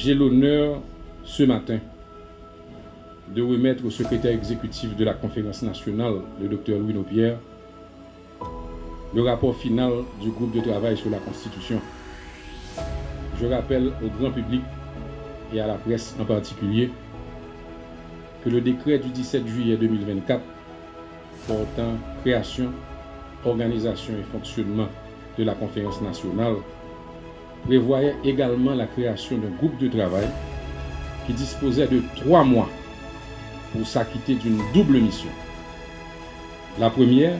J'ai l'honneur ce matin de remettre au secrétaire exécutif de la Conférence nationale, le Dr Louis Nopierre, le rapport final du groupe de travail sur la Constitution. Je rappelle au grand public et à la presse en particulier que le décret du 17 juillet 2024 portant création, organisation et fonctionnement de la Conférence nationale prévoyait également la création d'un groupe de travail qui disposait de 3 mois pour s'acquitter d'une double mission. La première,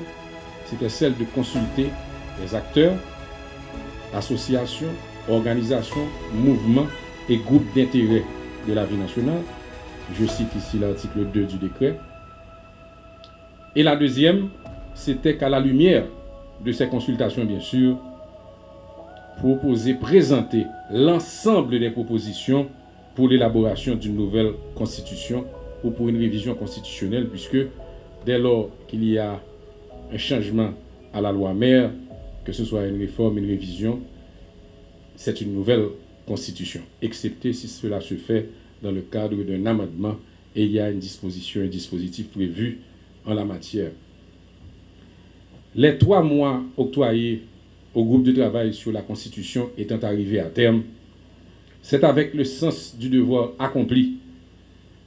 c'était celle de consulter les acteurs, associations, organisations, mouvements et groupes d'intérêt de la vie nationale. Je cite ici l'article 2 du décret. Et la deuxième, c'était qu'à la lumière de ces consultations, bien sûr, présenter l'ensemble des propositions pour l'élaboration d'une nouvelle constitution ou pour une révision constitutionnelle, puisque dès lors qu'il y a un changement à la loi mère, que ce soit une réforme, une révision, c'est une nouvelle constitution, excepté si cela se fait dans le cadre d'un amendement et il y a une disposition, un dispositif prévu en la matière. Les 3 mois octroyés au groupe de travail sur la Constitution étant arrivés à terme, c'est avec le sens du devoir accompli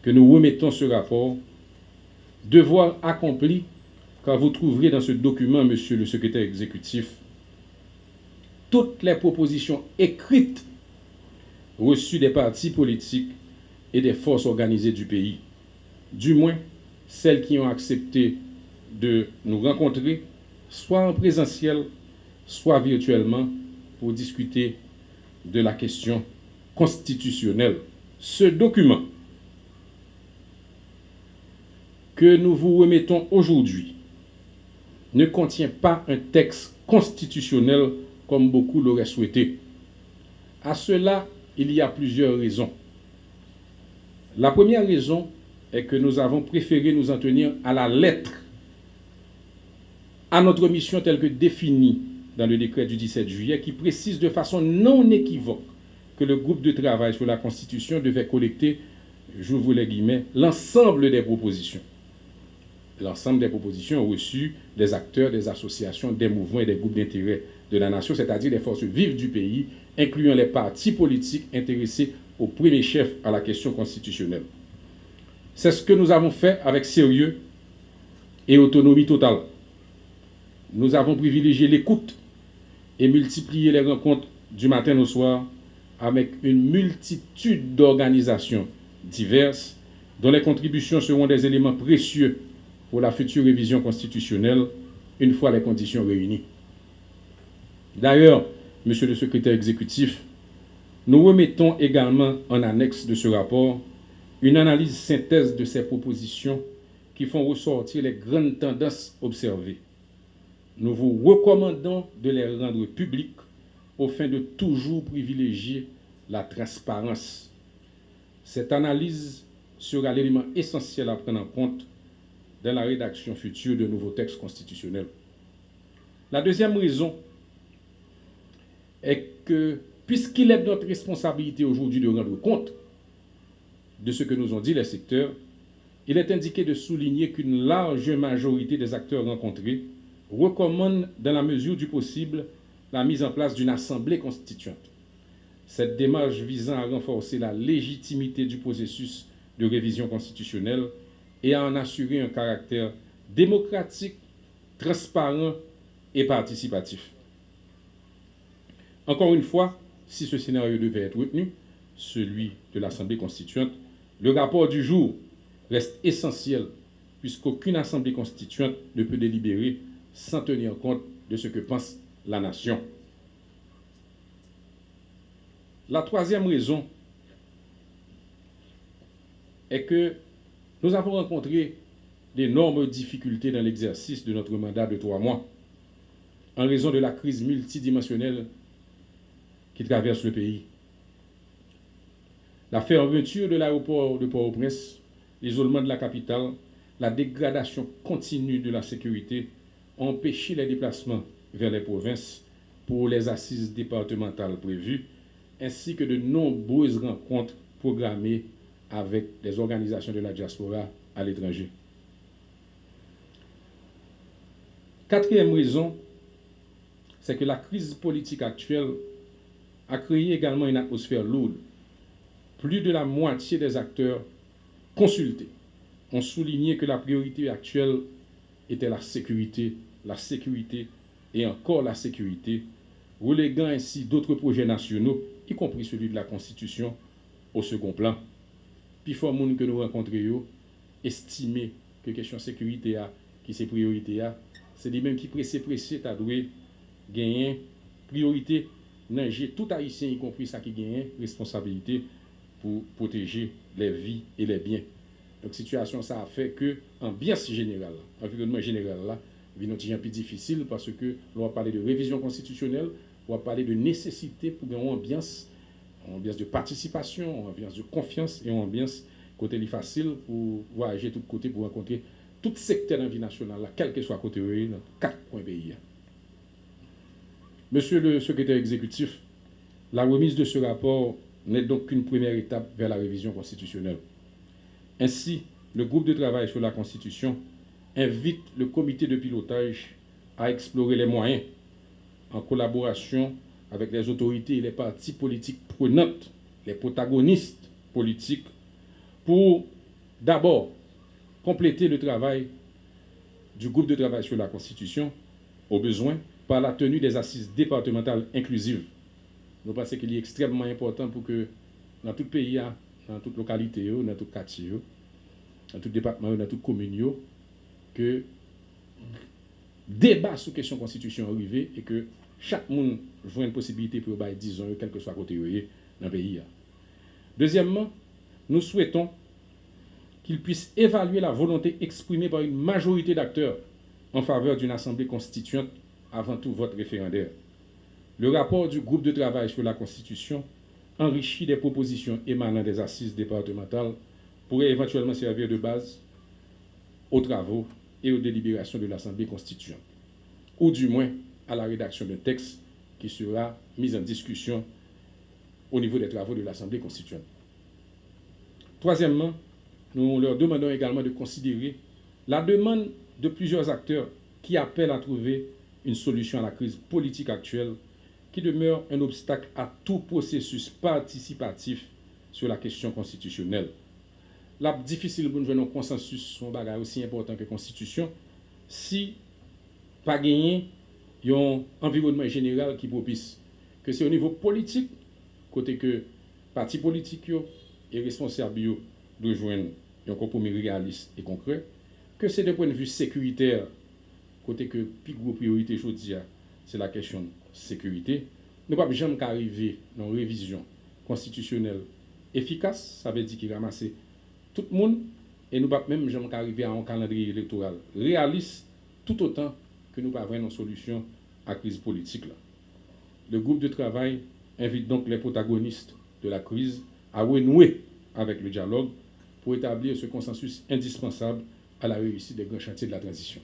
que nous remettons ce rapport. Devoir accompli, car vous trouverez dans ce document, monsieur le secrétaire exécutif, toutes les propositions écrites reçues des partis politiques et des forces organisées du pays, du moins celles qui ont accepté de nous rencontrer, soit en présentiel, soit virtuellement, pour discuter de la question constitutionnelle. Ce document que nous vous remettons aujourd'hui ne contient pas un texte constitutionnel comme beaucoup l'auraient souhaité. À cela, il y a plusieurs raisons. La première raison est que nous avons préféré nous en tenir à la lettre, à notre mission telle que définie dans le décret du 17 juillet, qui précise de façon non équivoque que le groupe de travail sur la Constitution devait collecter, j'ouvre les guillemets, l'ensemble des propositions. L'ensemble des propositions reçues des acteurs, des associations, des mouvements et des groupes d'intérêt de la nation, c'est-à-dire des forces vives du pays, incluant les partis politiques intéressés au premier chef à la question constitutionnelle. C'est ce que nous avons fait avec sérieux et autonomie totale. Nous avons privilégié l'écoute et multiplié les rencontres du matin au soir avec une multitude d'organisations diverses dont les contributions seront des éléments précieux pour la future révision constitutionnelle une fois les conditions réunies. D'ailleurs, monsieur le secrétaire exécutif, nous remettons également en annexe de ce rapport une analyse synthèse de ces propositions qui font ressortir les grandes tendances observées. Nous vous recommandons de les rendre publiques au fin de toujours privilégier la transparence. Cette analyse sera l'élément essentiel à prendre en compte dans la rédaction future de nouveaux textes constitutionnels. La deuxième raison est que, puisqu'il est de notre responsabilité aujourd'hui de rendre compte de ce que nous ont dit les secteurs, il est indiqué de souligner qu'une large majorité des acteurs rencontrés recommandent, dans la mesure du possible, la mise en place d'une assemblée constituante. Cette démarche visant à renforcer la légitimité du processus de révision constitutionnelle et à en assurer un caractère démocratique, transparent et participatif. Encore une fois, si ce scénario devait être retenu, celui de l'Assemblée constituante, le rapport du jour reste essentiel puisqu'aucune Assemblée constituante ne peut délibérer sans tenir compte de ce que pense la nation. La troisième raison est que nous avons rencontré d'énormes difficultés dans l'exercice de notre mandat de 3 mois en raison de la crise multidimensionnelle qui traverse le pays. La fermeture de l'aéroport de Port-au-Prince, l'isolement de la capitale, la dégradation continue de la sécurité ont empêché les déplacements vers les provinces pour les assises départementales prévues, ainsi que de nombreuses rencontres programmées avec des organisations de la diaspora à l'étranger. Quatrième raison, c'est que la crise politique actuelle a créé également une atmosphère lourde. Plus de la moitié des acteurs consultés ont souligné que la priorité actuelle était la sécurité et encore la sécurité, reléguant ainsi d'autres projets nationaux, y compris celui de la Constitution, au second plan. Puis, il faut que nous rencontrions estimer que la question de sécurité, qui c'est priorité, c'est lui-même qui pressé, t'as doué gagner priorité dans tout haïtien, y compris ça qui gagne responsabilité pour protéger les vies et les biens. Donc, situation, ça a fait que l'ambiance générale, l'environnement général là, vient un peu difficile parce que l'on va parler de révision constitutionnelle, on va parler de nécessité pour une ambiance de participation, une ambiance de confiance et une ambiance côté facile pour voyager de tous côtés pour rencontrer tout secteur de la vie nationale, là, quel que soit côté dans 4 coins pays. Monsieur le secrétaire exécutif, la remise de ce rapport n'est donc qu'une première étape vers la révision constitutionnelle. Ainsi, le groupe de travail sur la Constitution invite le comité de pilotage à explorer les moyens, en collaboration avec les autorités et les partis politiques prenantes, les protagonistes politiques, pour d'abord compléter le travail du groupe de travail sur la Constitution, au besoin, par la tenue des assises départementales inclusives. Nous pensons qu'il est extrêmement important pour que dans tout pays, dans toute localité, dans tout quartier, dans tout département, dans toute commune, que débat sur question constitution arrivé et que chaque monde voit une possibilité pour disons, quel que soit côté dans le pays. Deuxièmement, nous souhaitons qu'il puisse évaluer la volonté exprimée par une majorité d'acteurs en faveur d'une assemblée constituante avant tout vote référendaire. Le rapport du groupe de travail sur la Constitution, enrichi des propositions émanant des assises départementales, pourrait éventuellement servir de base aux travaux et aux délibérations de l'Assemblée constituante, ou du moins à la rédaction d'un texte qui sera mis en discussion au niveau des travaux de l'Assemblée constituante. Troisièmement, nous leur demandons également de considérer la demande de plusieurs acteurs qui appellent à trouver une solution à la crise politique actuelle qui demeure un obstacle à tout processus participatif sur la question constitutionnelle. Là, difficile pour nous jouer un consensus sur un bagage aussi important que la Constitution si pas gagner un environnement général qui propice que c'est au niveau politique, côté que partis politiques et responsables de joindre un compromis réaliste et concret, que c'est d'un point de vue sécuritaire, côté que plus grosse priorité aujourd'hui, c'est la question de sécurité. Nous ne pouvons jamais arriver dans une révision constitutionnelle efficace, ça veut dire qu'il ramasse tout le monde, et nous ne pouvons même jamais arriver à un calendrier électoral réaliste, tout autant que nous ne pouvons avoir une solution à la crise politique. Là. Le groupe de travail invite donc les protagonistes de la crise à renouer avec le dialogue pour établir ce consensus indispensable à la réussite des grands chantiers de la transition.